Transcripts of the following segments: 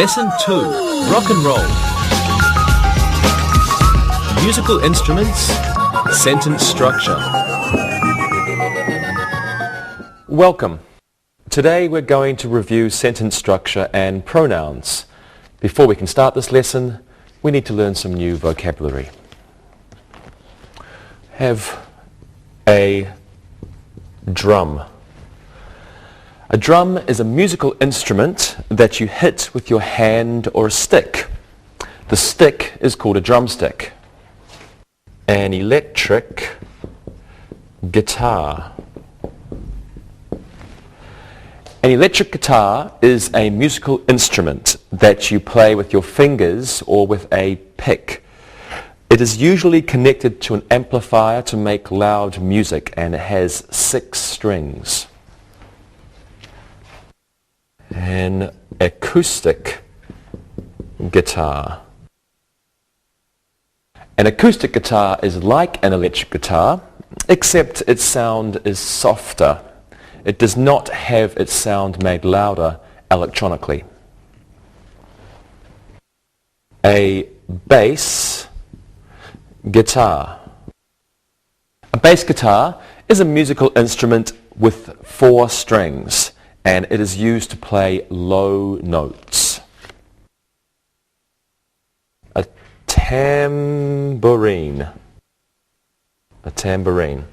Lesson 2, Rock and Roll. Musical instruments, sentence structure. Welcome. Today we're going to review sentence structure and pronouns. Before we can start this lesson, we need to learn some new vocabulary. Have a drum. A drum is a musical instrument that you hit with your hand or a stick. The stick is called a drumstick. An electric guitar. An electric guitar is a musical instrument that you play with your fingers or with a pick. It is usually connected to an amplifier to make loud music, and it has 6 strings. An acoustic guitar. An acoustic guitar is like an electric guitar, except its sound is softer. It does not have its sound made louder electronically. A bass guitar. A bass guitar is a musical instrument with 4 strings, and it is used to play low notes. A tambourine. A tambourine.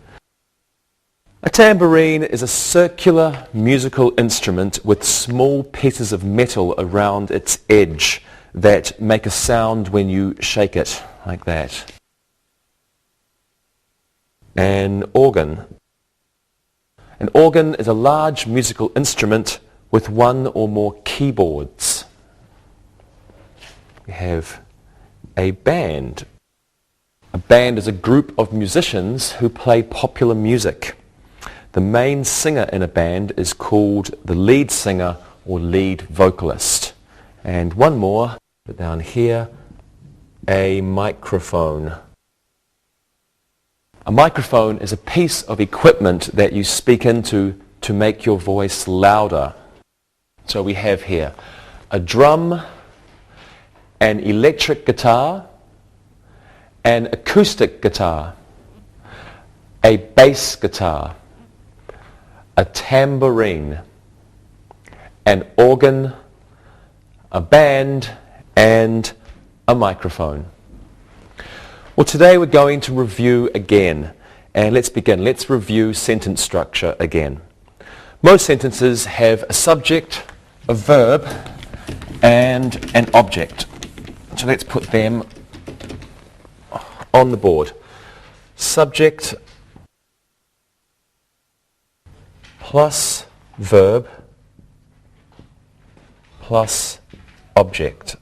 A tambourine is a circular musical instrument with small pieces of metal around its edge that make a sound when you shake it, like that. An organ. An organ is a large musical instrument with 1 or more keyboards. We have a band. A band is a group of musicians who play popular music. The main singer in a band is called the lead singer or lead vocalist. And one more, put down here, a microphone. A microphone is a piece of equipment that you speak into to make your voice louder. So we have here a drum, an electric guitar, an acoustic guitar, a bass guitar, a tambourine, an organ, a band, and a microphone. Well, today we're going to review again, and let's begin. Let's review sentence structure again. Most sentences have a subject, a verb, and an object. So let's put them on the board. Subject plus verb plus object.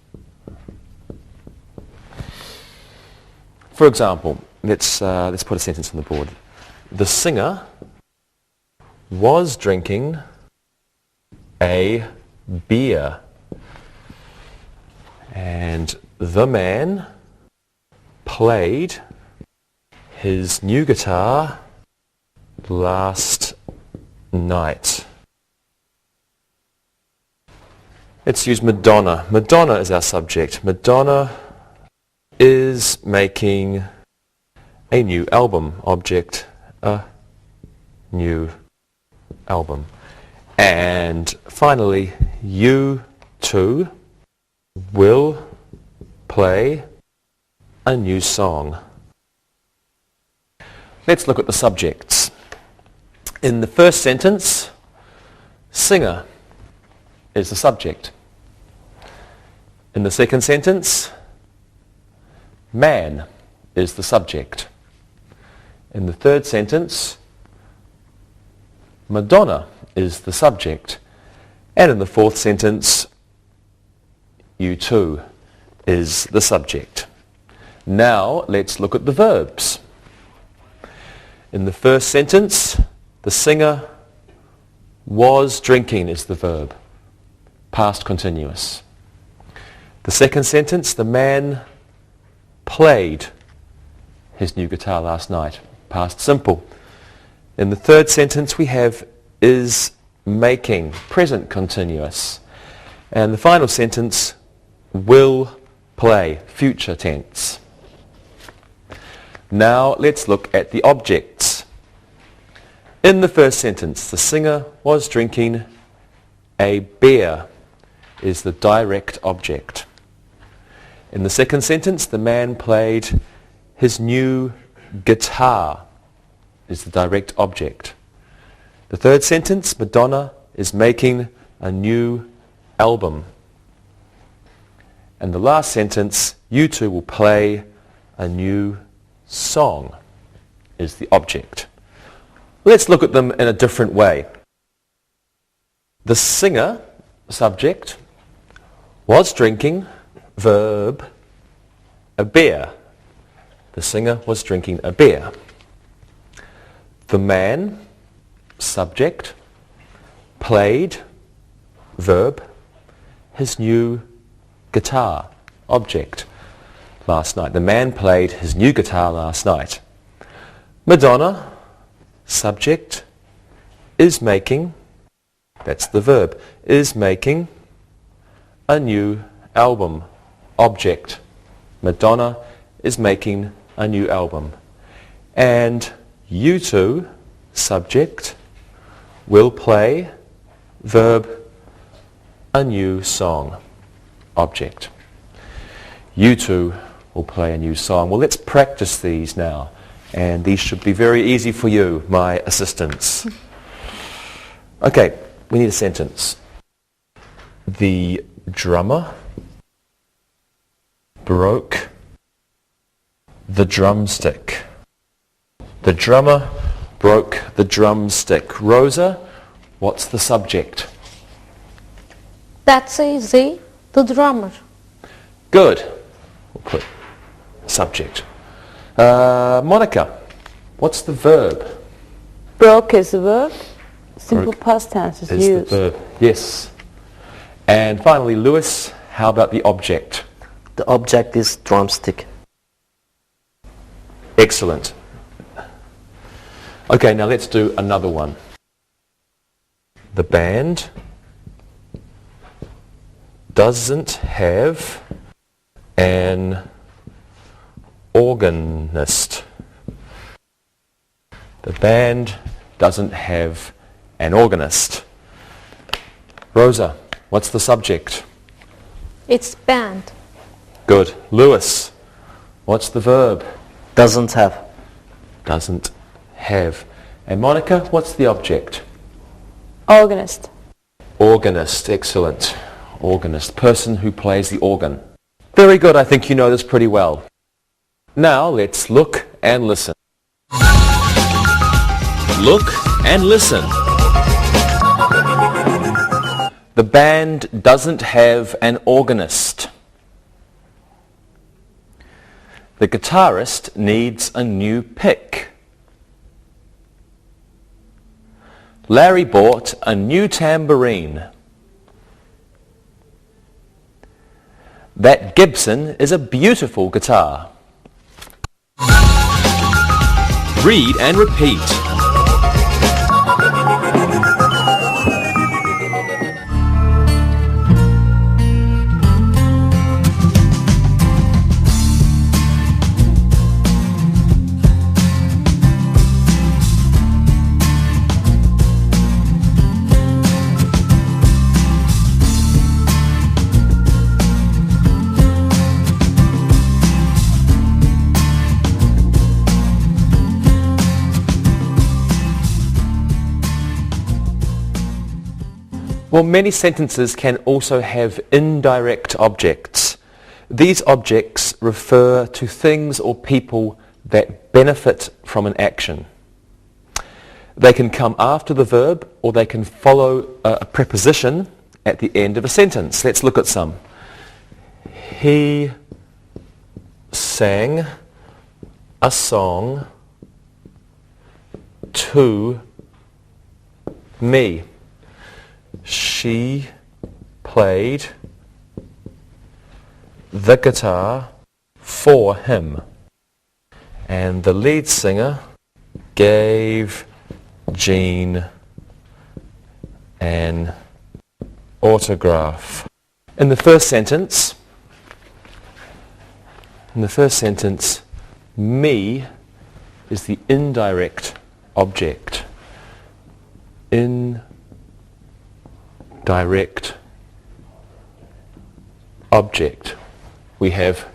For example, let's put a sentence on the board. The singer was drinking a beer, and the man played his new guitar last night. Let's use Madonna. Madonna is our subject. Madonna is making a new album. Object, a new album. And finally, you two will play a new song. Let's look at the subjects. In the first sentence, singer is the subject. In the second sentence, man is the subject. In the third sentence, Madonna is the subject. And in the fourth sentence, you too is the subject. Now let's look at the verbs. In the first sentence, the singer was drinking is the verb, past continuous. The second sentence, the man played his new guitar last night, past simple. In the third sentence we have is making, present continuous. And the final sentence, will play, future tense. Now let's look at the objects. In the first sentence, the singer was drinking a beer is the direct object. In the second sentence, the man played his new guitar is the direct object. The third sentence, Madonna is making a new album. And the last sentence, you two will play a new song is the object. Let's look at them in a different way. The singer, subject, was drinking, verb, a beer. The singer was drinking a beer. The man, subject, played, verb, his new guitar, object, last night. The man played his new guitar last night. Madonna, subject, is making, that's the verb, is making a new album, object. Madonna is making a new album. And you two, subject, will play, verb, a new song, object. You two will play a new song. Well, let's practice these now. And these should be very easy for you, my assistants. Okay, we need a sentence. The drummer broke the drumstick. The drummer broke the drumstick. Rosa, what's the subject? That's easy. The drummer. Good. We'll put subject. Monica, what's the verb? Broke is the verb. Simple Broke past tense is is used. the verb. Yes. And finally, Lewis, how about the object? The object is drumstick. Excellent. Okay, now let's do another one. The band doesn't have an organist. The band doesn't have an organist. Rosa, what's the subject? It's band. Good. Lewis, what's the verb? Doesn't have. Doesn't have. And Monica, what's the object? Organist. Organist. Excellent. Organist. Person who plays the organ. Very good. I think you know this pretty well. Now let's look and listen. Look and listen. The band doesn't have an organist. The guitarist needs a new pick. Larry bought a new tambourine. That Gibson is a beautiful guitar. Read and repeat. Well, many sentences can also have indirect objects. These objects refer to things or people that benefit from an action. They can come after the verb or they can follow a preposition at the end of a sentence. Let's look at some. He sang a song to me. She played the guitar for him. And the lead singer gave Jean an autograph. In the first sentence, In the first sentence, me is the indirect object. Indirect object. We have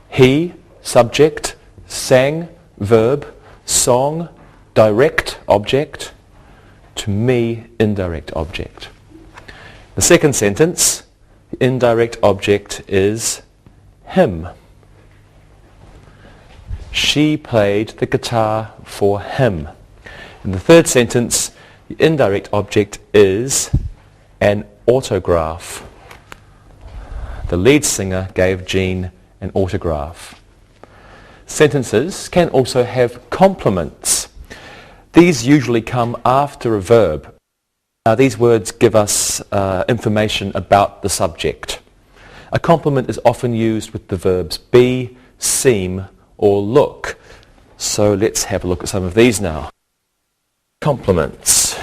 he, subject, sang, verb, song, direct object, to me, indirect object. The second sentence, the indirect object is him. She played the guitar for him. In the third sentence, the indirect object is an autograph. The lead singer gave Jean an autograph. Sentences can also have complements. These usually come after a verb. These words give us information about the subject. A complement is often used with the verbs be, seem, or look. So let's have a look at some of these now. Complements.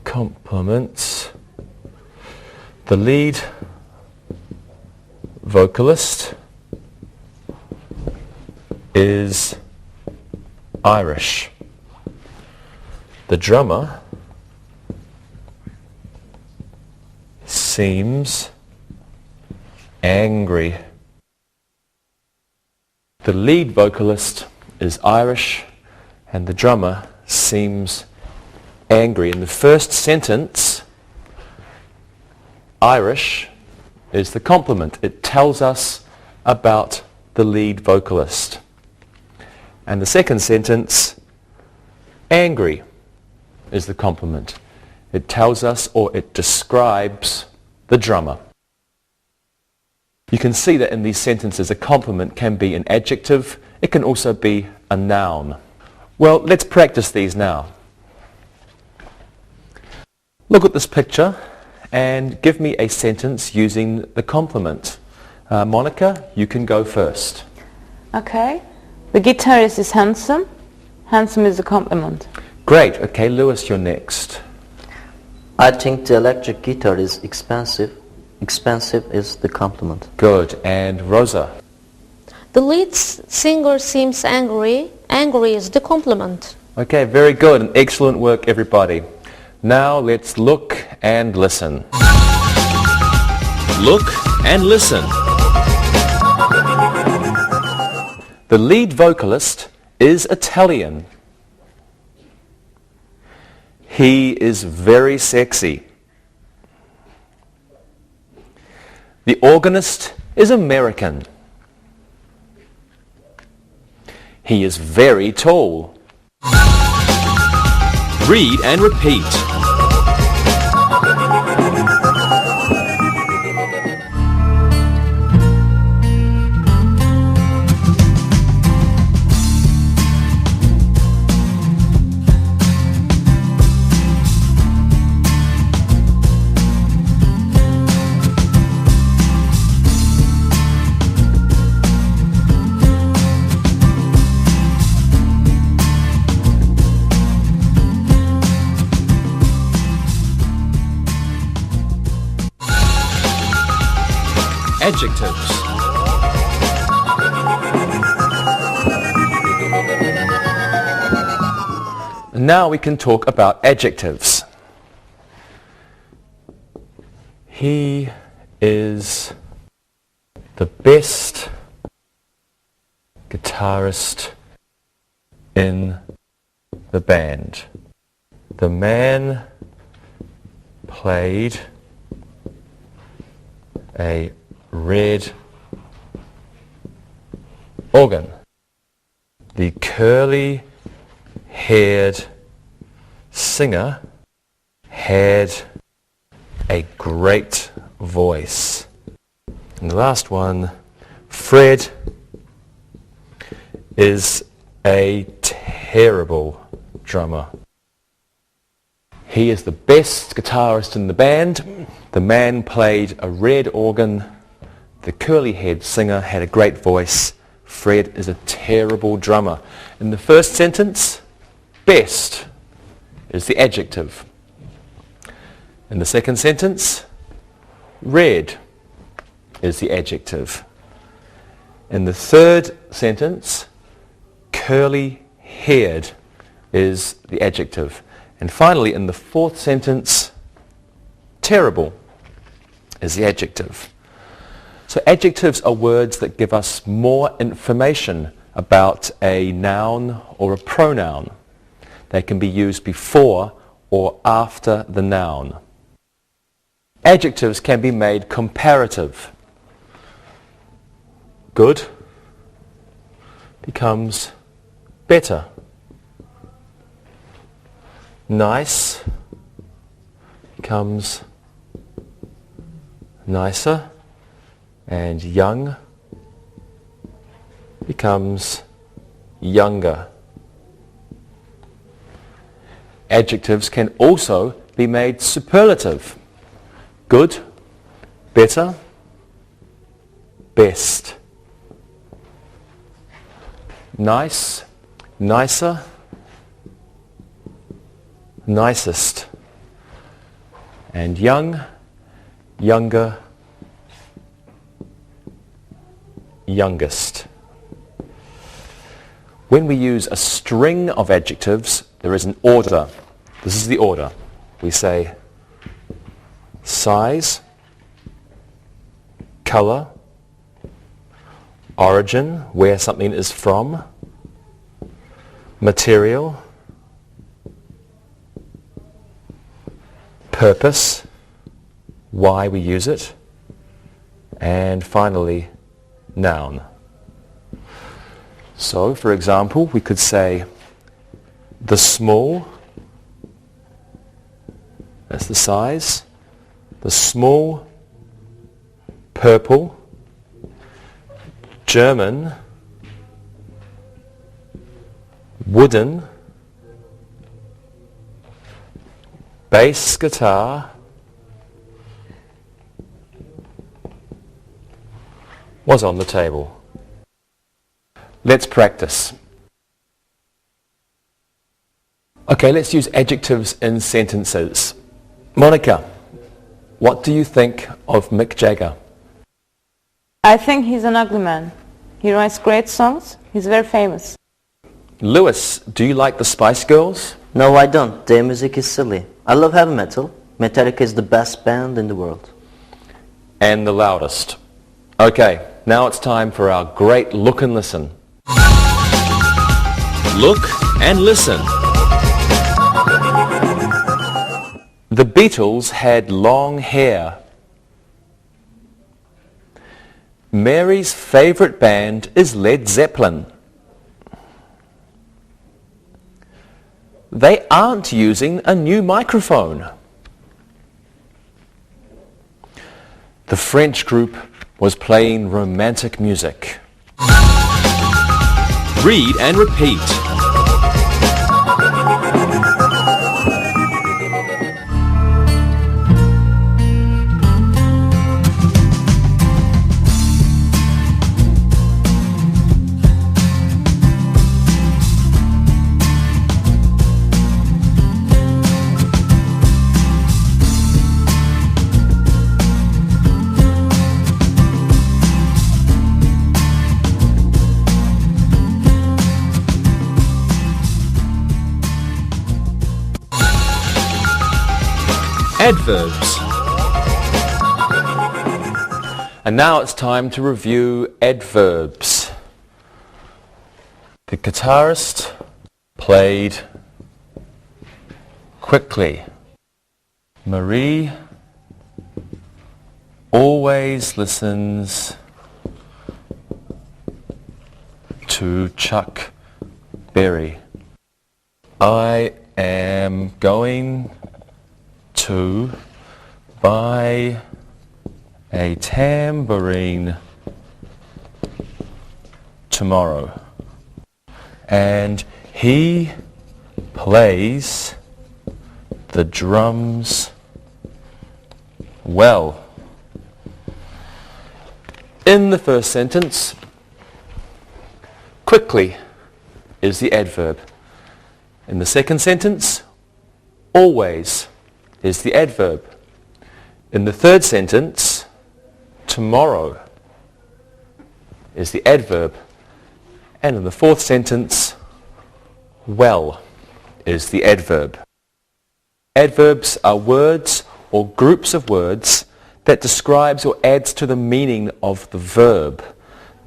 Complements. The lead vocalist is Irish. The drummer seems angry. The lead vocalist is Irish and the drummer seems angry. In the first sentence, Irish is the complement. It tells us about the lead vocalist. And the second sentence, angry, is the complement. It tells us or it describes the drummer. You can see that in these sentences a complement can be an adjective. It can also be a noun. Well, let's practice these now. Look at this picture and give me a sentence using the complement. Monica, you can go first. Okay. The guitarist is handsome. Handsome is a compliment. Great. Okay, Lewis, you're next. I think the electric guitar is expensive. Expensive is the compliment. Good. And Rosa? The lead singer seems angry. Angry is the compliment. Okay, very good and excellent work, everybody. Now let's look and listen. Look and listen. The lead vocalist is Italian. He is very sexy. The organist is American. He is very tall. Read and repeat. Adjectives. Now we can talk about adjectives. He is the best guitarist in the band. The man played a red organ. The curly-haired singer had a great voice. And the last one, Fred is a terrible drummer. He is the best guitarist in the band. The man played a red organ. The curly-haired singer had a great voice. Fred is a terrible drummer. In the first sentence, best is the adjective. In the second sentence, red is the adjective. In the third sentence, curly-haired is the adjective. And finally, in the fourth sentence, terrible is the adjective. So adjectives are words that give us more information about a noun or a pronoun. They can be used before or after the noun. Adjectives can be made comparative. Good becomes better. Nice becomes nicer. And young becomes younger. Adjectives can also be made superlative. Good, better, best. Nice, nicer, nicest. And young, younger, youngest. When we use a string of adjectives, there is an order. This is the order. We say size, color, origin, where something is from, material, purpose, why we use it, and finally, noun. So, for example, we could say the small, that's the size, the small, purple, German, wooden, bass guitar, was on the table. Let's practice. Okay, let's use adjectives in sentences. Monica, what do you think of Mick Jagger? I think he's an ugly man. He writes great songs. He's very famous. Lewis, do you like the Spice Girls? No, I don't. Their music is silly. I love heavy metal. Metallica is the best band in the world. And the loudest. Okay, now it's time for our great look and listen. Look and listen. The Beatles had long hair. Mary's favorite band is Led Zeppelin. They aren't using a new microphone. The French group was playing romantic music. Read and repeat. Adverbs. And now it's time to review adverbs. The guitarist played quickly. Marie always listens to Chuck Berry. I am going to buy a tambourine tomorrow. And he plays the drums well. In the first sentence, quickly is the adverb. In the second sentence, always is the adverb. In the third sentence, tomorrow is the adverb. And in the fourth sentence, well is the adverb. Adverbs are words or groups of words that describes or adds to the meaning of the verb.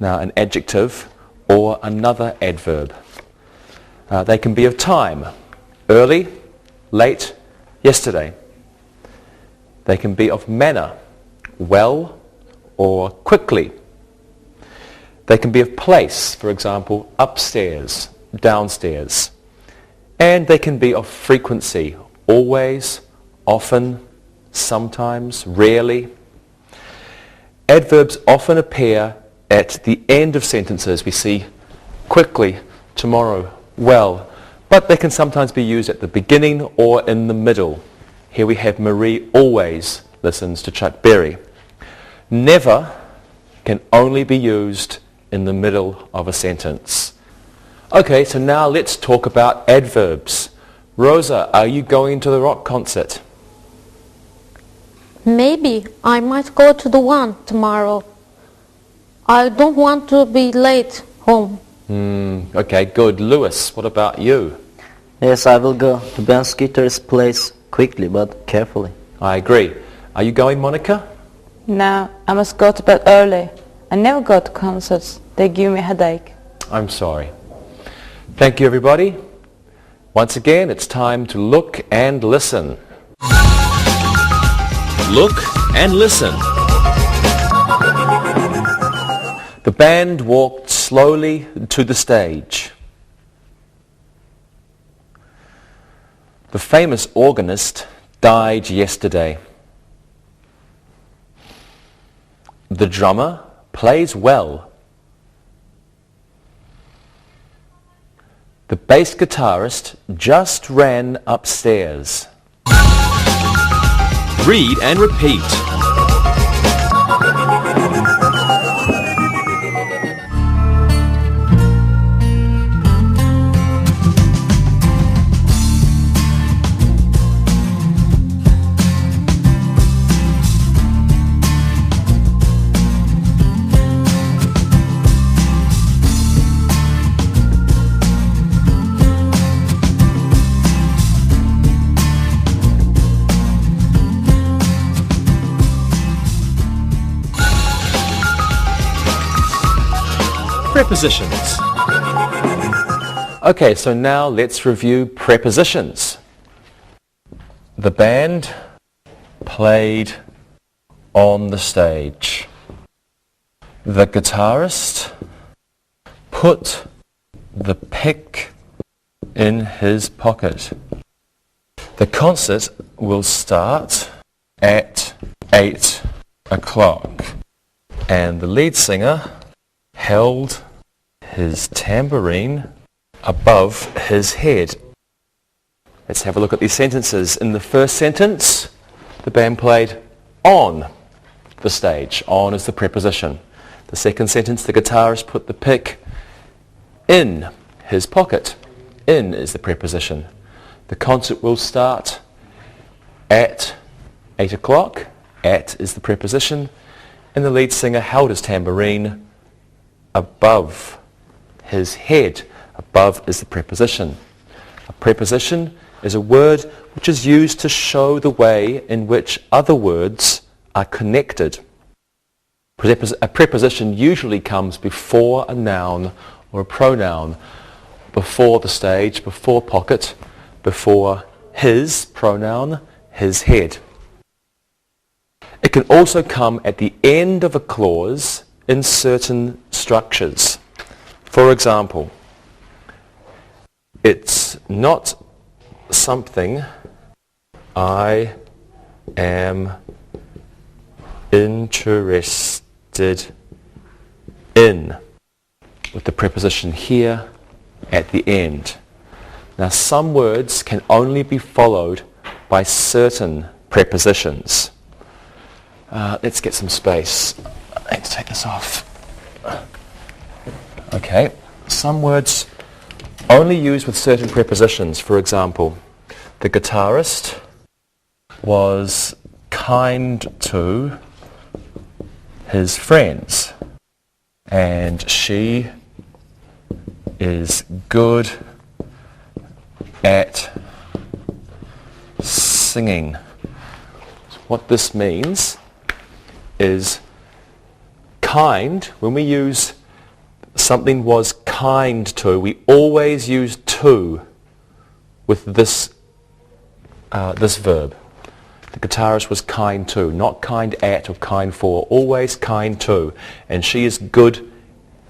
Now, an adjective or another adverb. They can be of time, early, late, yesterday. They can be of manner, well or quickly. They can be of place, for example, upstairs, downstairs. And they can be of frequency, always, often, sometimes, rarely. Adverbs often appear at the end of sentences. We see quickly, tomorrow, well, but they can sometimes be used at the beginning or in the middle. Here we have Marie always listens to Chuck Berry. Never can only be used in the middle of a sentence. Okay, so now let's talk about adverbs. Rosa, are you going to the rock concert? Maybe I might go to the one tomorrow. I don't want to be late home. Okay, good. Lewis, what about you? Yes, I will go. The band's guitarist plays quickly but carefully. I agree. Are you going, Monica? No, I must go to bed early. I never go to concerts. They give me a headache. I'm sorry. Thank you, everybody. Once again, it's time to look and listen. Look and listen. The band walked slowly to the stage. The famous organist died yesterday. The drummer plays well. The bass guitarist just ran upstairs. Read and repeat. Prepositions. Okay, so now let's review prepositions. The band played on the stage. The guitarist put the pick in his pocket. The concert will start at 8 o'clock. And the lead singer held his tambourine above his head. Let's have a look at these sentences. In the first sentence, the band played on the stage. On is the preposition. The second sentence, the guitarist put the pick in his pocket. In is the preposition. The concert will start at 8 o'clock. At is the preposition. And the lead singer held his tambourine above his head. Above is the preposition. A preposition is a word which is used to show the way in which other words are connected. A preposition usually comes before a noun or a pronoun, before the stage, before pocket, before his pronoun, his head. It can also come at the end of a clause in certain structures. For example, it's not something I am interested in, with the preposition here at the end. Now, some words can only be followed by certain prepositions. Let's get some space. Let's take this off. Okay, some words only used with certain prepositions. For example, the guitarist was kind to his friends. and she is good at singing. What this means is kind. When we use something was kind to, we always use to with this verb. The guitarist was kind to, not kind at or kind for, always kind to. And she is good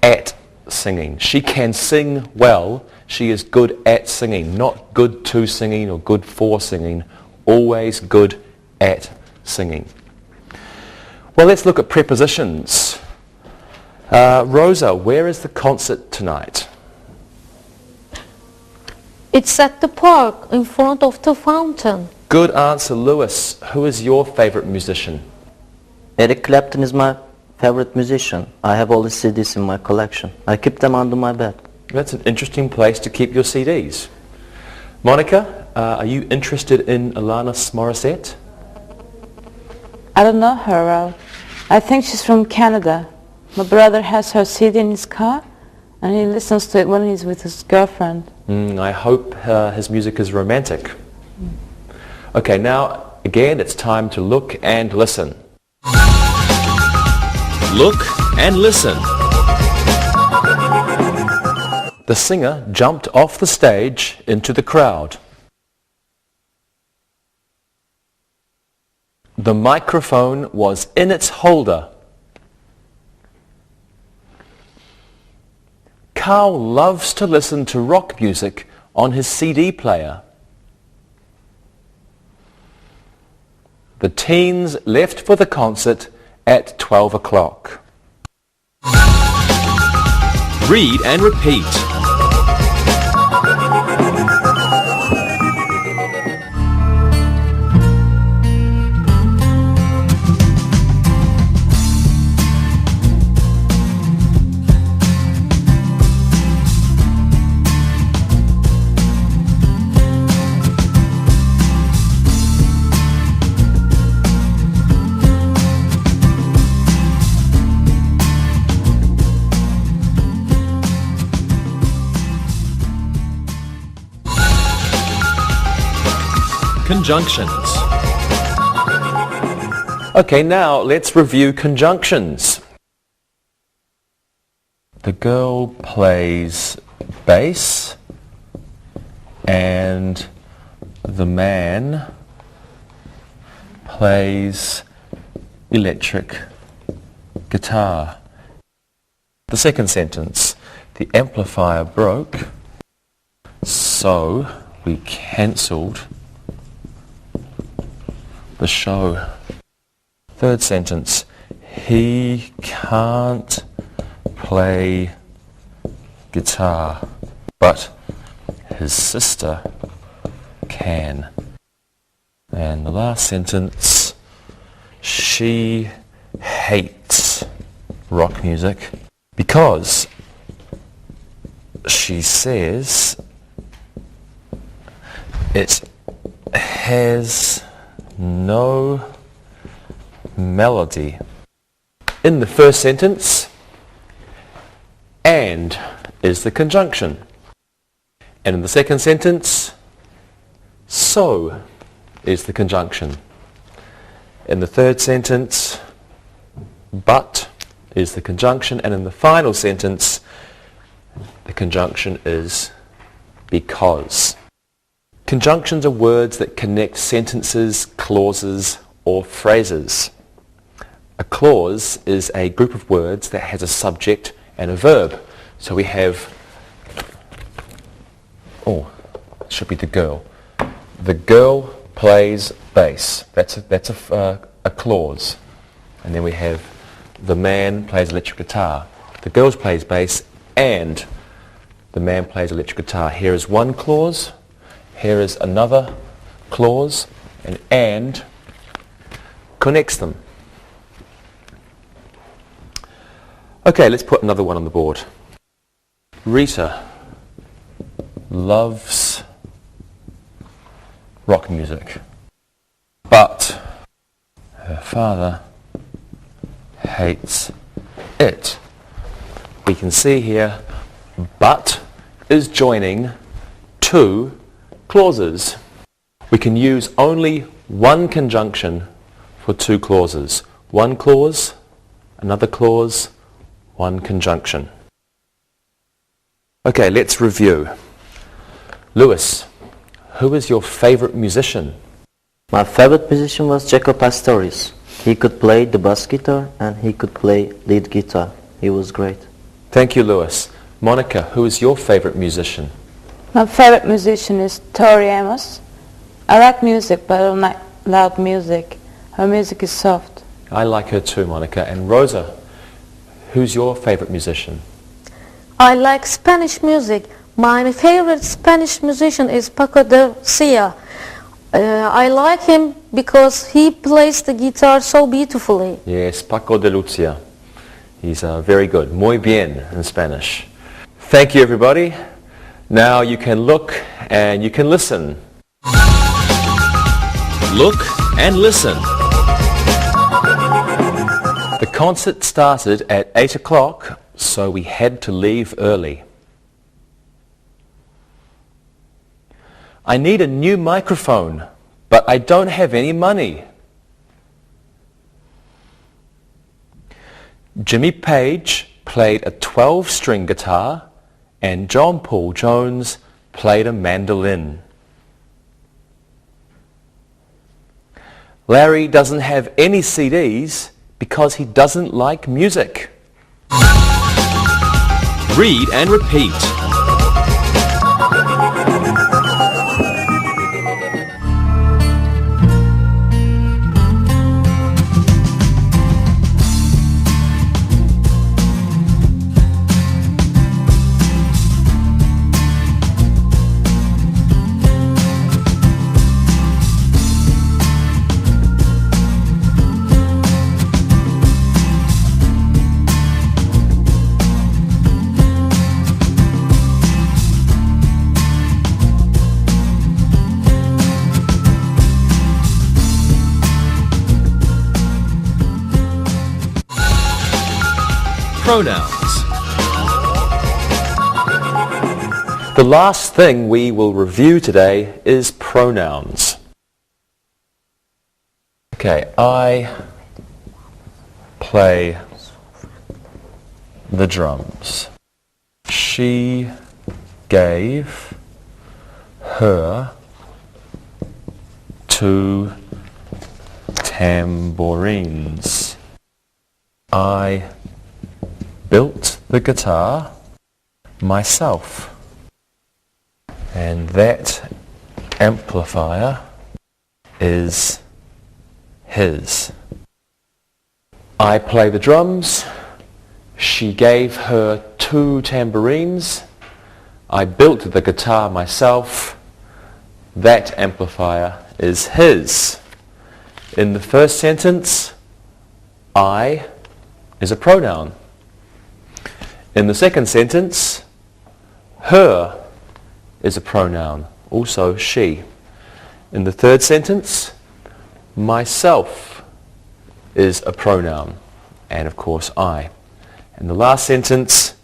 at singing. She can sing well. She is good at singing, not good to singing or good for singing. Always good at singing. Well, let's look at prepositions. Rosa, where is the concert tonight? It's at the park in front of the fountain. Good answer, Lewis. Who is your favorite musician? Eric Clapton is my favorite musician. I have all his CDs in my collection. I keep them under my bed. That's an interesting place to keep your CDs. Monica, are you interested in Alanis Morissette? I don't know her well. I think she's from Canada. My brother has her CD in his car and he listens to it when he's with his girlfriend. I hope his music is romantic. Okay, now again it's time to look and listen. Look and listen. The singer jumped off the stage into the crowd. The microphone was in its holder. Carl loves to listen to rock music on his CD player. The teens left for the concert at 12 o'clock. Read and repeat. Conjunctions. Okay, now let's review conjunctions. The girl plays bass and the man plays electric guitar. The second sentence, the amplifier broke, so we cancelled the show. Third sentence, he can't play guitar, but his sister can. And the last sentence, she hates rock music because she says it has no melody. In the first sentence, and is the conjunction. And in the second sentence, so is the conjunction. In the third sentence, but is the conjunction. And in the final sentence, the conjunction is because. Conjunctions are words that connect sentences, clauses, or phrases. A clause is a group of words that has a subject and a verb. So we have, it should be the girl. The girl plays bass. That's a clause. And then we have the man plays electric guitar. The girl plays bass and the man plays electric guitar. Here is one clause. Here is another clause, and connects them. Okay, let's put another one on the board. Rita loves rock music, but her father hates it. can see here, but is joining two clauses. We can use only one conjunction for two clauses. One clause, another clause, one conjunction. Okay, let's review. Lewis, who is your favorite musician? My favorite musician was Jaco Pastorius. He could play the bass guitar and he could play lead guitar. He was great. Thank you, Lewis. Monica, who is your favorite musician? My favorite musician is Tori Amos. I like music, but I don't like loud music. Her music is soft. I like her too, Monica. And Rosa, who's your favorite musician? I like Spanish music. My favorite Spanish musician is Paco de Cia. I like him because he plays the guitar so beautifully. Yes, Paco de Lucia. He's very good. Muy bien in Spanish. Thank you, everybody. Now you can look and you can listen. Look and listen. The concert started at 8 o'clock, so we had to leave early. I need a new microphone, but I don't have any money. Jimmy Page played a 12-string guitar and John Paul Jones played a mandolin. Larry doesn't have any CDs because he doesn't like music. Read and repeat. Pronouns. The last thing we will review today is pronouns. Okay, I play the drums. She gave her 2 tambourines. I built the guitar myself, and that amplifier is his. I play the drums. She gave her 2 tambourines. I built the guitar myself. That amplifier is his. In the first sentence, I is a pronoun. In the second sentence, her is a pronoun, also she. In the third sentence, myself is a pronoun, and of course I. In the last sentence,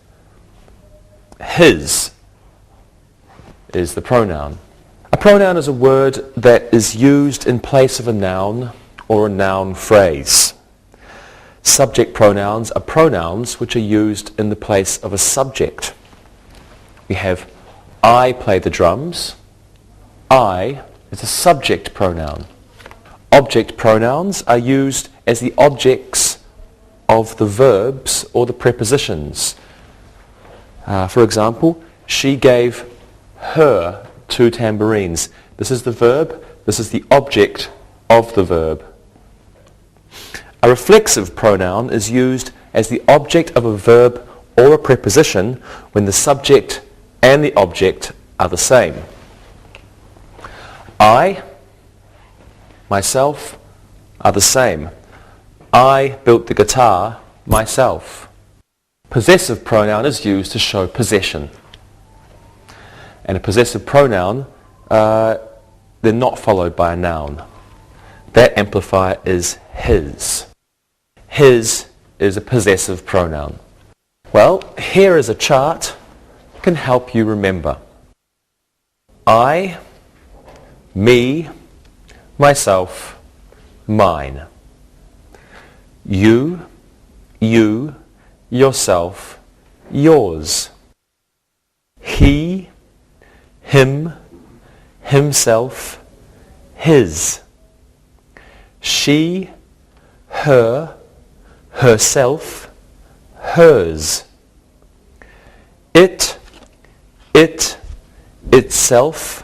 his is the pronoun. A pronoun is a word that is used in place of a noun or a noun phrase. Subject pronouns are pronouns which are used in the place of a subject. We have I play the drums. I is a subject pronoun. Object pronouns are used as the objects of the verbs or the prepositions. For example, she gave her 2 tambourines. This is the verb. This is the object of the verb. A reflexive pronoun is used as the object of a verb or a preposition when the subject and the object are the same. I, myself, are the same. I built the guitar myself. Possessive pronoun is used to show possession. And a possessive pronoun, they're not followed by a noun. That amplifier is his. His is a possessive pronoun. Well, here is a chart that can help you remember. I, me, myself, mine. You, yourself, yours. He, him, himself, his. She, her, herself, hers. It, itself,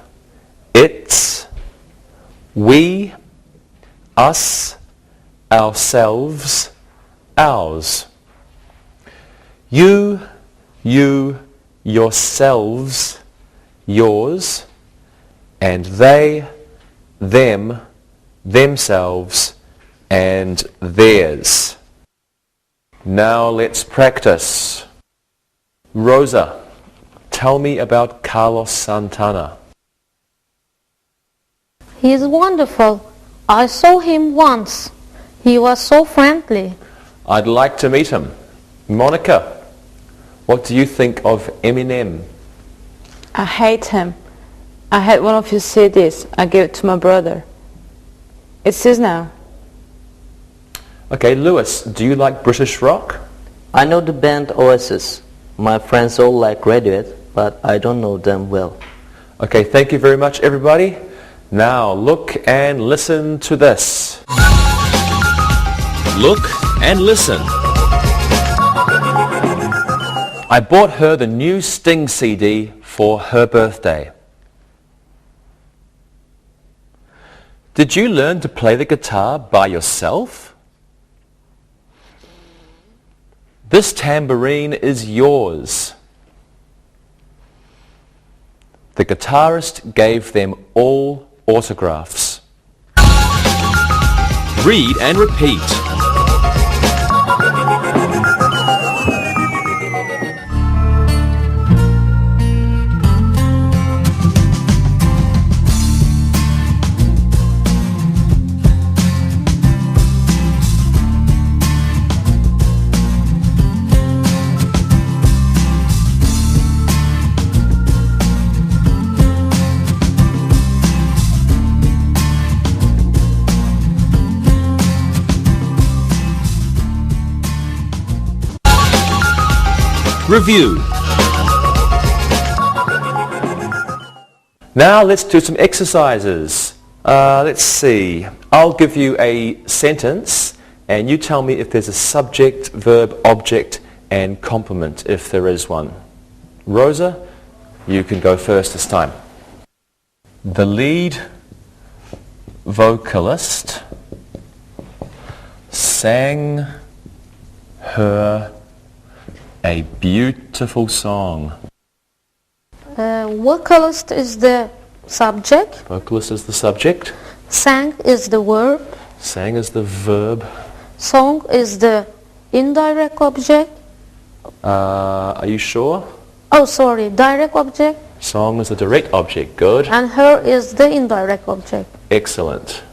its. We, us, ourselves, ours. You, yourselves, yours. And they, them, themselves, and theirs. Now let's practice. Rosa, tell me about Carlos Santana. He is wonderful. I saw him once. He was so friendly. I'd like to meet him. Monica, what do you think of Eminem? I hate him. I had one of his CDs. I gave it to my brother. It's his now. Okay, Lewis, do you like British rock? I know the band Oasis. My friends all like Radiohead, but I don't know them well. Okay, thank you very much, everybody. Now look and listen to this. Look and listen. I bought her the new Sting CD for her birthday. Did you learn to play the guitar by yourself? This tambourine is yours. The guitarist gave them all autographs. Read and repeat. Review. Now let's do some exercises. Let's see. I'll give you a sentence and you tell me if there's a subject, verb, object and complement if there is one. Rosa, you can go first this time. The lead vocalist sang her a beautiful song. Vocalist is the subject. Vocalist is the subject. Sang is the verb. Sang is the verb. Song is the indirect object. Are you sure? Oh, sorry, direct object. Song is the direct object. Good. And her is the indirect object. Excellent.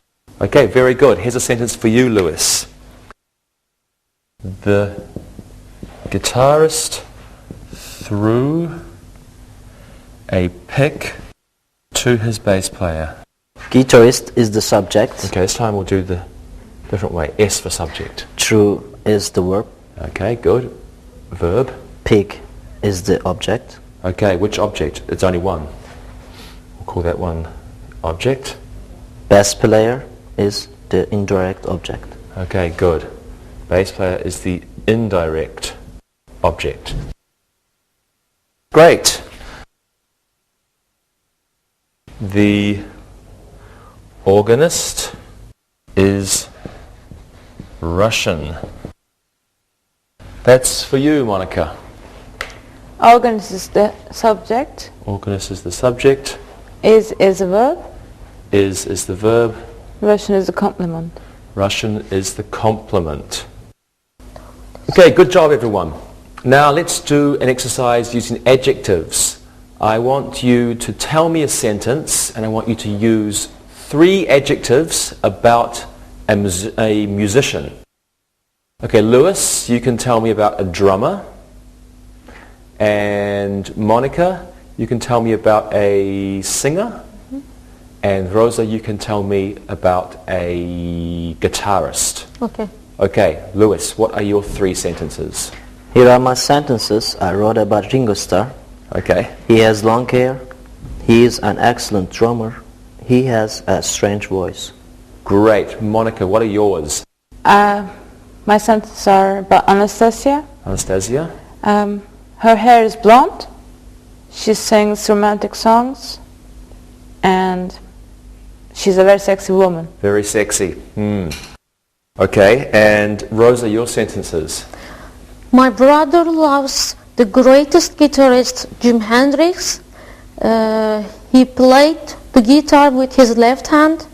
Okay, very good. Here's a sentence for you, Lewis. The guitarist threw a pick to his bass player. Guitarist is the subject. Okay, this time we'll do the different way. S for subject. Threw is the verb. Okay, good. Verb. Pick is the object. Okay, which object? It's only one. We'll call that one object. Bass player is the indirect object. Okay, good. Bass player is the indirect object. Great. The organist is Russian. That's for you, Monica. Organist is the subject. Organist is the subject. Is a verb. Is the verb. Russian is the complement. Russian is the complement. Okay, good job everyone. Now let's do an exercise using adjectives. I want you to tell me a sentence and I want you to use 3 adjectives about a musician. Okay, Lewis, you can tell me about a drummer. And Monica, you can tell me about a singer. And Rosa, you can tell me about a guitarist. Okay. Okay, Lewis, what are your 3 sentences? Here are my sentences I wrote about Ringo Starr. Okay. He has long hair. He is an excellent drummer. He has a strange voice. Great. Monica, what are yours? My sentences are about Anastasia. Anastasia? Her hair is blonde. She sings romantic songs. And she's a very sexy woman. Very sexy. Okay, and Rosa, your sentences? My brother loves the greatest guitarist, Jim Hendrix. He played the guitar with his left hand.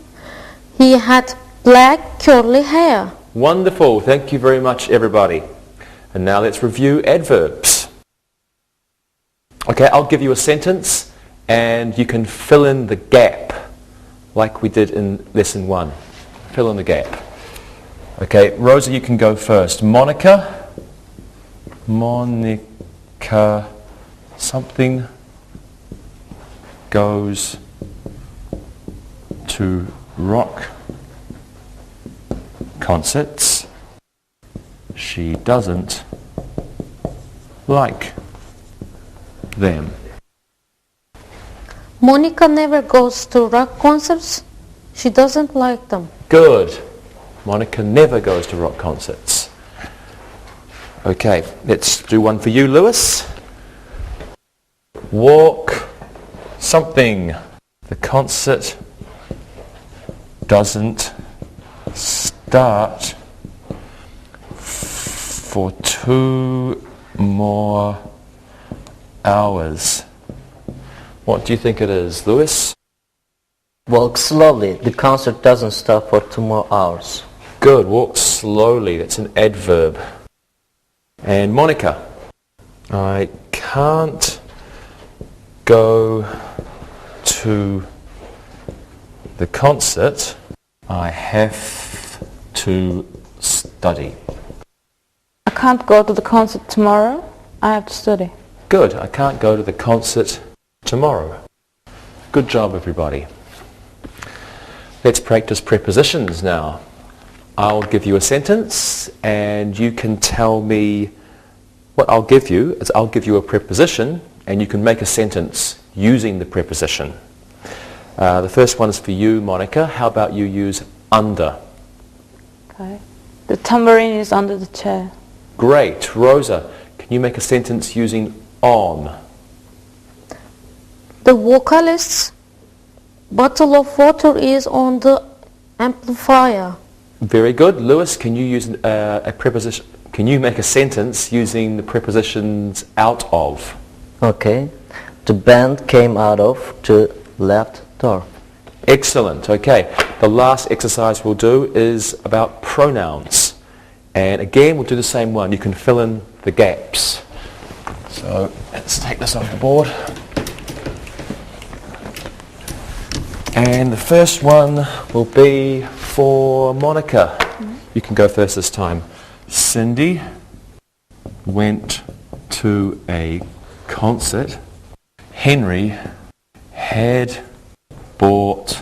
He had black curly hair. Wonderful. Thank you very much, everybody. And now let's review adverbs. Okay, I'll give you a sentence and you can fill in the gap like we did in lesson 1. Fill in the gap. Okay, Rosa, you can go first. Monica, something goes to rock concerts. She doesn't like them. Monica never goes to rock concerts. She doesn't like them. Good. Monica never goes to rock concerts. Okay, let's do one for you, Lewis. Walk something. The concert doesn't start for 2 more hours. What do you think it is, Lewis? Walk slowly. The concert doesn't start for 2 more hours. Good. Walk slowly. That's an adverb. And Monica, I can't go to the concert. I have to study. I can't go to the concert tomorrow. I have to study. Good. I can't go to the concert tomorrow. Good job, everybody. Let's practice prepositions now. I'll give you a sentence and you can tell me what I'll give you is I'll give you a preposition and you can make a sentence using the preposition. The first one is for you, Monica. How about you use under? Okay. The tambourine is under the chair. Great. Rosa, can you make a sentence using on? The vocalist's bottle of water is on the amplifier. Very good. Lewis, can you use a preposition? Can you make a sentence using the prepositions out of? Okay. The band came out of the left door. Excellent. Okay. The last exercise we'll do is about pronouns. And again, we'll do the same one. You can fill in the gaps. So let's take this off the board. And the first one will be for Monica. You can go first this time. Cindy went to a concert. Henry had bought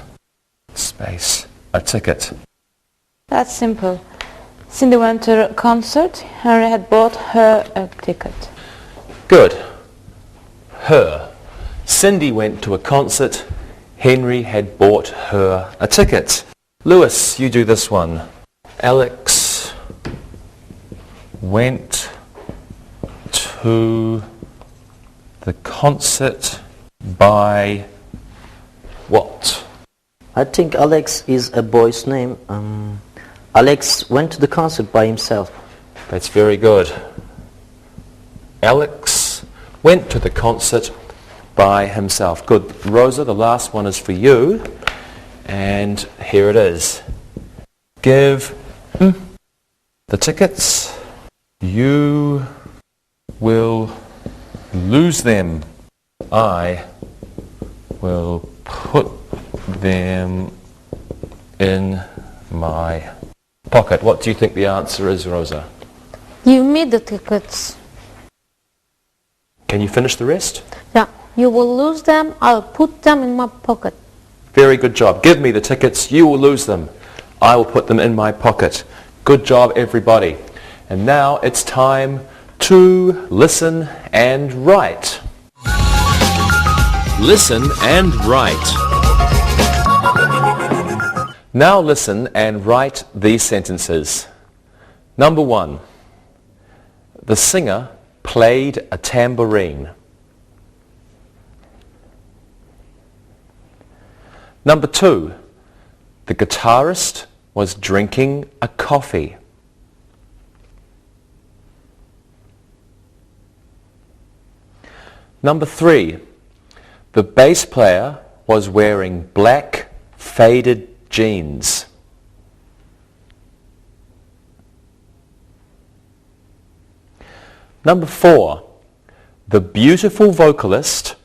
a ticket. That's simple. Cindy went to a concert. Henry had bought her a ticket. Good. Her. Cindy went to a concert. Henry had bought her a ticket. Lewis, you do this one. Alex went to the concert by what? I think Alex is a boy's name. Alex went to the concert by himself. That's very good. Alex went to the concert by himself. Good. Rosa, the last one is for you. And here it is. Give the tickets. You will lose them. I will put them in my pocket. What do you think the answer is, Rosa? Give me the tickets. Can you finish the rest? Yeah. You will lose them. I'll put them in my pocket. Very good job. Give me the tickets. You will lose them. I will put them in my pocket. Good job, everybody. And now it's time to listen and write. Listen and write. Now listen and write these sentences. Number 1. The singer played a tambourine. Number 2. The guitarist was drinking a coffee. Number 3. The bass player was wearing black, faded jeans. Number 4. The beautiful vocalist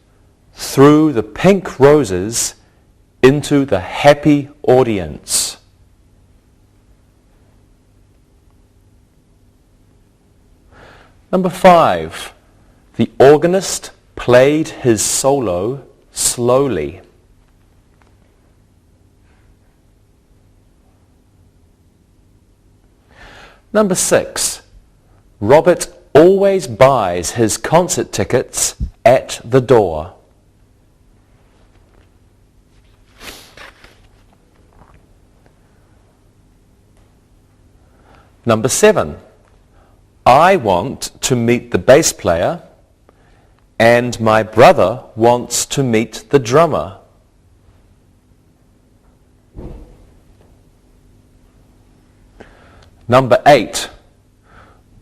threw the pink roses into the happy audience. Number 5. The organist played his solo slowly. Number 6. Robert always buys his concert tickets at the door. Number 7. I want to meet the bass player and my brother wants to meet the drummer. Number 8.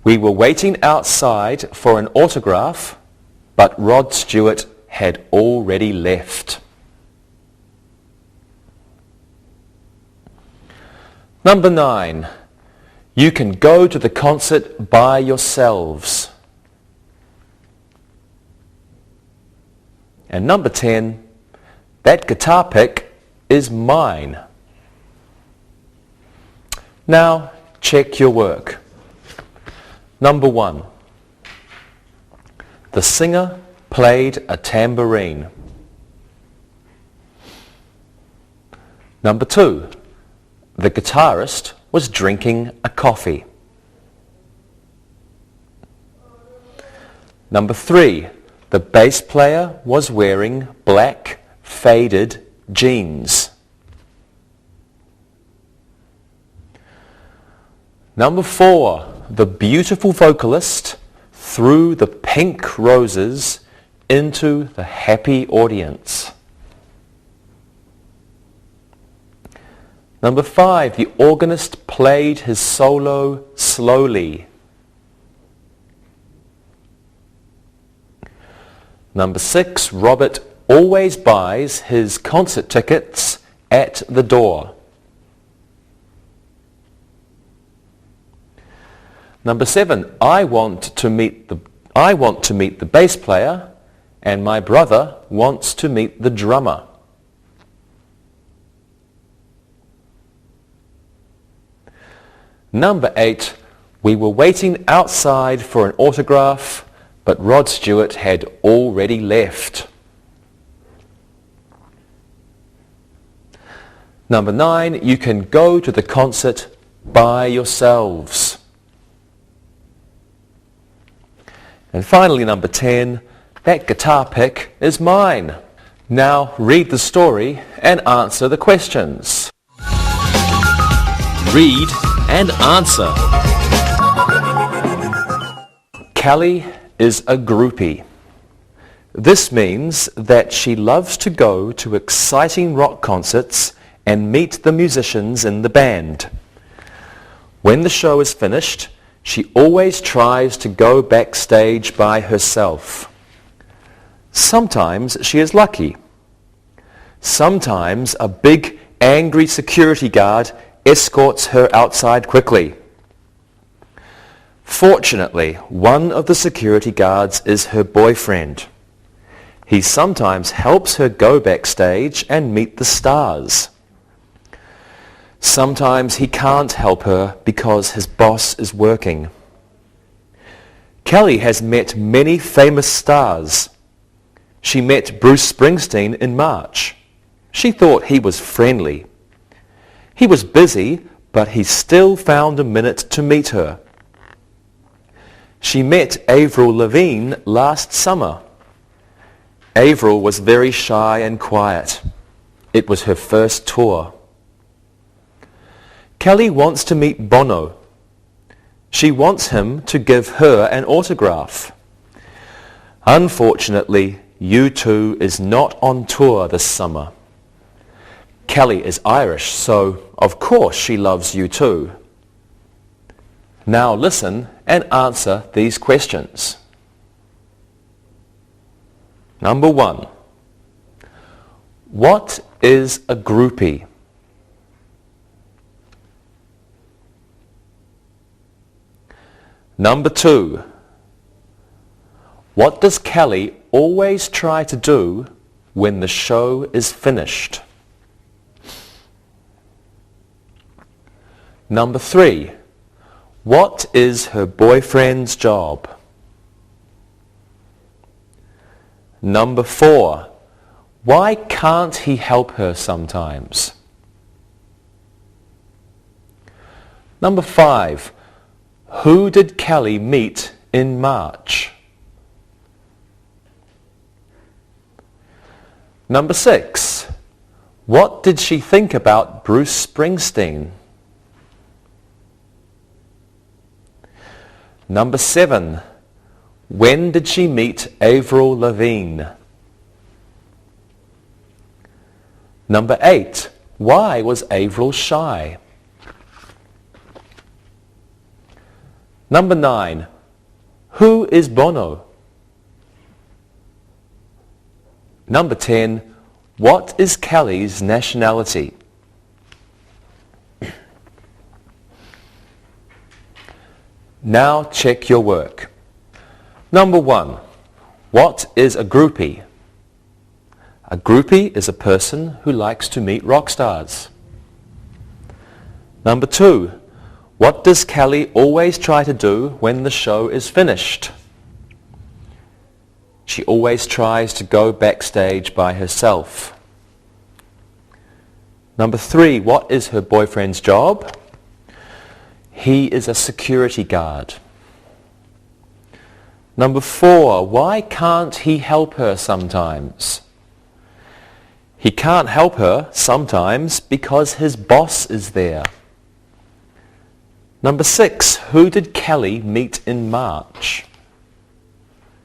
We were waiting outside for an autograph, but Rod Stewart had already left. Number 9. You can go to the concert by yourselves. And number 10. That guitar pick is mine. Now, check your work. Number 1. The singer played a tambourine. Number 2. The guitarist was drinking a coffee. Number 3. The bass player was wearing black, faded jeans. Number 4. The beautiful vocalist threw the pink roses into the happy audience. Number 5. The organist played his solo slowly. Number 6. Robert always buys his concert tickets at the door. Number 7. I want to meet the bass player and my brother wants to meet the drummer. Number 8. We were waiting outside for an autograph, but Rod Stewart had already left. Number 9. You can go to the concert by yourselves. And finally, number 10, that guitar pick is mine. Now read the story and answer the questions. Read and answer. Callie is a groupie. This means that she loves to go to exciting rock concerts and meet the musicians in the band. When the show is finished, she always tries to go backstage by herself. Sometimes she is lucky. Sometimes a big, angry security guard escorts her outside quickly. Fortunately, one of the security guards is her boyfriend. He sometimes helps her go backstage and meet the stars. Sometimes he can't help her because his boss is working. Kelly has met many famous stars. She met Bruce Springsteen in March. She thought he was friendly. He was busy, but he still found a minute to meet her. She met Avril Lavigne last summer. Avril was very shy and quiet. It was her first tour. Kelly wants to meet Bono. She wants him to give her an autograph. Unfortunately, U2 is not on tour this summer. Kelly is Irish, so of course she loves U2. Now listen and answer these questions. Number 1. What is a groupie? Number 2. What does Kelly always try to do when the show is finished? Number 3. What is her boyfriend's job? Number 4. Why can't he help her sometimes? Number 5. Who did Kelly meet in March? Number 6. What did she think about Bruce Springsteen? Number 7. When did she meet Avril Lavigne? Number 8. Why was Avril shy? Number 9. Who is Bono? Number 10. What is Kelly's nationality? Now check your work. Number 1. What is a groupie? A groupie is a person who likes to meet rock stars. Number 2. What does Kelly always try to do when the show is finished? She always tries to go backstage by herself. Number 3. What is her boyfriend's job? He is a security guard. Number 4. Why can't he help her sometimes? He can't help her sometimes because his boss is there. Number 6. Who did Kelly meet in March?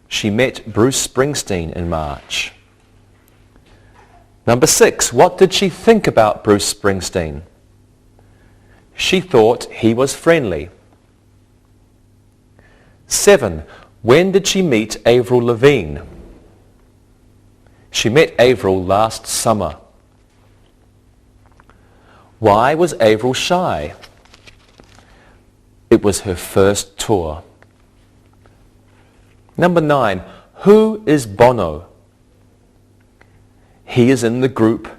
She met Bruce Springsteen in March. Number 6. What did she think about Bruce Springsteen? She thought he was friendly. 7. When did she meet Avril Lavigne? She met Avril last summer. Why was Avril shy? It was her first tour. Number 9. Who is Bono? He is in the group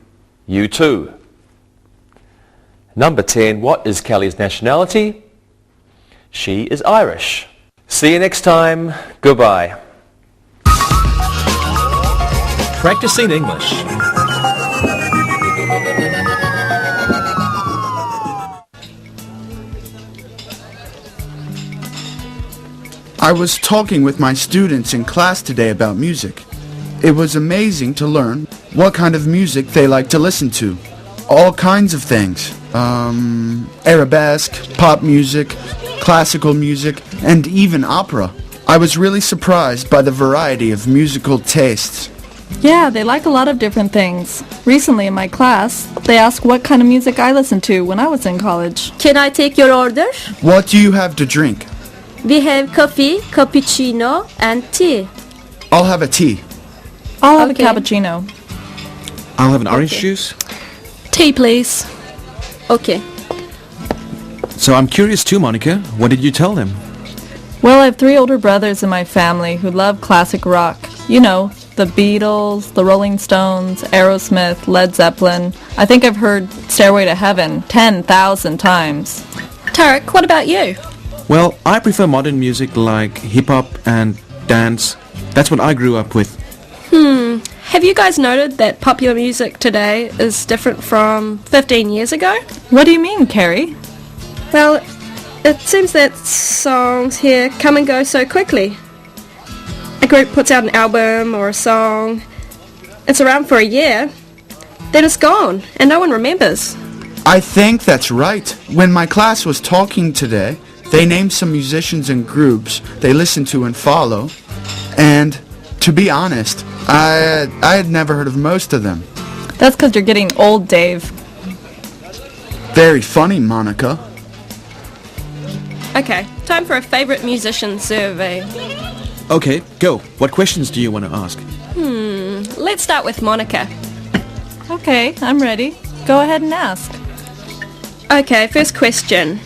U2. Number 10. What is Kelly's nationality? She is Irish. See you next time. Goodbye. Practicing English. I was talking with my students in class today about music. It was amazing to learn what kind of music they like to listen to. All kinds of things. Arabesque, pop music, classical music, and even opera. I was really surprised by the variety of musical tastes. Yeah, they like a lot of different things. Recently in my class, they asked what kind of music I listened to when I was in college. Can I take your order? What do you have to drink? We have coffee, cappuccino, and tea. I'll have a tea. I'll have Okay. a cappuccino. I'll have an orange juice. Tea, please. Okay. So I'm curious too, Monica. What did you tell them? Well, I have 3 older brothers in my family who love classic rock. You know, the Beatles, the Rolling Stones, Aerosmith, Led Zeppelin. I think I've heard Stairway to Heaven 10,000 times. Tarek, what about you? Well, I prefer modern music like hip-hop and dance. That's what I grew up with. Have you guys noted that popular music today is different from 15 years ago? What do you mean, Carrie? Well, it seems that songs here come and go so quickly. A group puts out an album or a song. It's around for a year. Then it's gone and no one remembers. I think that's right. When my class was talking today, they named some musicians and groups they listen to and follow. And to be honest, I had never heard of most of them. That's because you're getting old, Dave. Very funny, Monica. Okay, time for a favorite musician survey. Okay, go. What questions do you want to ask? Let's start with Monica. Okay, I'm ready. Go ahead and ask. Okay, first question.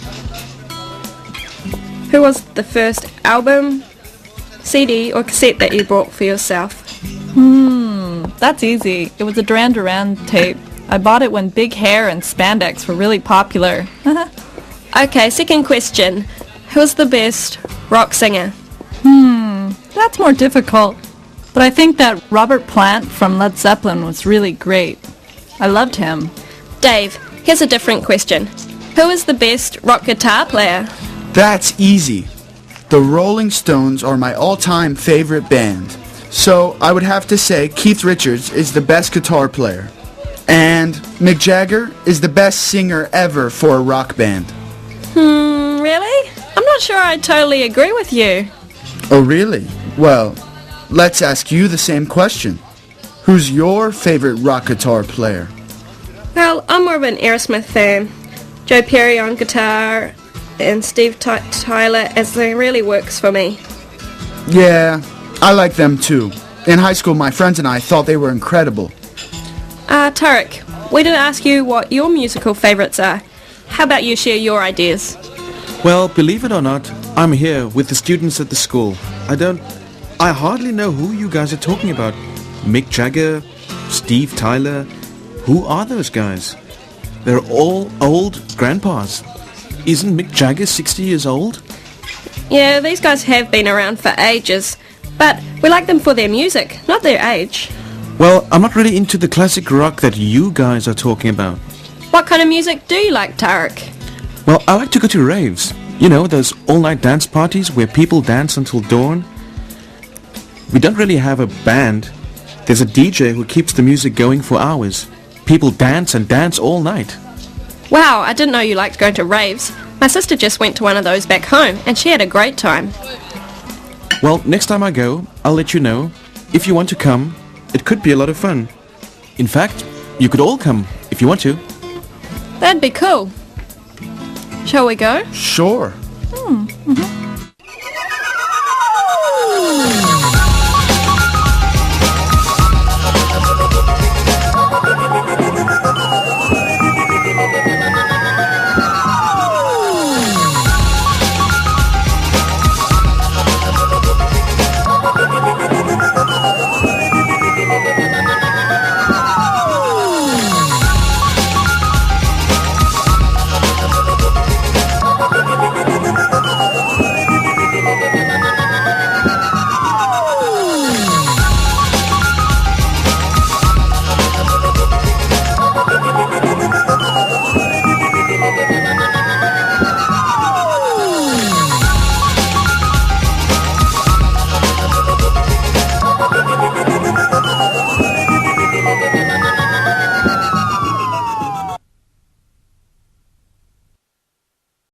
Who was the first album, CD or cassette that you bought for yourself? That's easy. It was a Duran Duran tape. I bought it when big hair and spandex were really popular. Okay, second question. Who's the best rock singer? That's more difficult. But I think that Robert Plant from Led Zeppelin was really great. I loved him. Dave, here's a different question. Who is the best rock guitar player? That's easy. The Rolling Stones are my all-time favorite band. So I would have to say Keith Richards is the best guitar player. And Mick Jagger is the best singer ever for a rock band. Really? I'm not sure I totally agree with you. Oh, really? Well, let's ask you the same question. Who's your favorite rock guitar player? Well, I'm more of an Aerosmith fan. Joe Perry on guitar and Steve Tyler as they really works for me. Yeah, I like them too. In high school, my friends and I thought they were incredible. Tarek, we didn't ask you what your musical favorites are. How about you share your ideas? Well, believe it or not, I'm here with the students at the school. I hardly know who you guys are talking about. Mick Jagger, Steve Tyler. Who are those guys? They're all old grandpas. Isn't Mick Jagger 60 years old? Yeah, these guys have been around for ages, but we like them for their music, not their age. Well, I'm not really into the classic rock that you guys are talking about. What kind of music do you like, Tarek? Well, I like to go to raves. You know, those all-night dance parties where people dance until dawn. We don't really have a band. There's a DJ who keeps the music going for hours. People dance and dance all night. Wow, I didn't know you liked going to raves. My sister just went to one of those back home, and she had a great time. Well, next time I go, I'll let you know. If you want to come, it could be a lot of fun. In fact, you could all come if you want to. That'd be cool. Shall we go? Sure. Mm-hmm.